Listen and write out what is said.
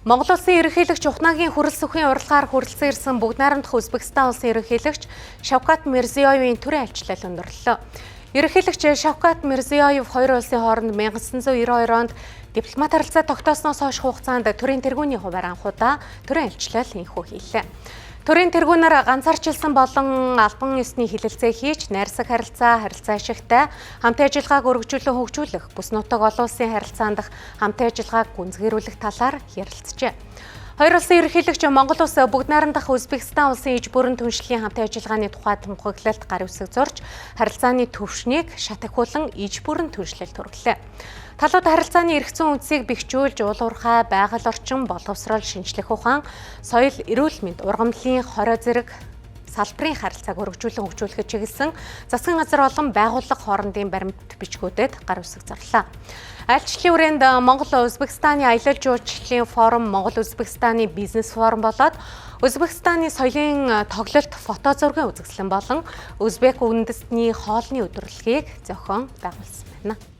Монгол улсын ерөнхийлөгч Ухнагийн хүрэл сүхийн урилгаар хүрэлцэн ирсэн бүгд найрамдах Узбекистан улсын ерөнхийлөгч Шавкат Мирзиёевийн төрийн альчлал өндөрлөлөө. Ерөнхийлөгч Шавкат Мирзиёев хоёр улсын хооронд 1992 онд дипломат харилцаа тогтоосноос хойш хугацаанд төрийн тэргүүний хуваар анхудаа төрийн альчлал инхүү хийлээ. Төрийн тэргүүнээр ганцаарчилсан болон албан ёсны хилэлцээ хийж, найрсаг харилцаа ашигтай хамтын ажиллагааг өргөжүүлэн хөгжүүлэх, бүс нутаг олон улсын харилцаанд хамтын ажиллагааг гүнзгийрүүлэх талаар ярилцжээ. Хоёр улсын ерөнхийлөгч Монгол улс бүгд найрамдах Узбекистан улсын иж бүрэн түншлэлийн хамтын ажиллагааны тухай тунхаглалт гар үсэг зурж, харилцааны төвшнийг шатахуулан иж бүрэн түншлэлт хүргэлээ. Талууд харилцааны эрх зүйн үндсийг бэхжүүлж, уул уурхай, байгаль орчин, боловсрол, шинжлэх ухаан, соёл, эрүүл мэнд, ургамлын хорой зэрэг салбарын харилцааг өргөжүүлэн хөгжүүлэхэд чиглэсэн засгийн газар болон байгууллага хоорондын баримт бичгүүдэд гар үсэг зарлаа. Альчлалын хүрээнд Монгол Узбекистаны аялал жуулчлалын форум, Монгол Узбекистаны бизнес форум болоод Узбекистаны соёлын тоглолт фото зургийн үзэсгэлэн болон Узбек үндэстний хоолны өдрөлгийг зохион байгуулсан байна.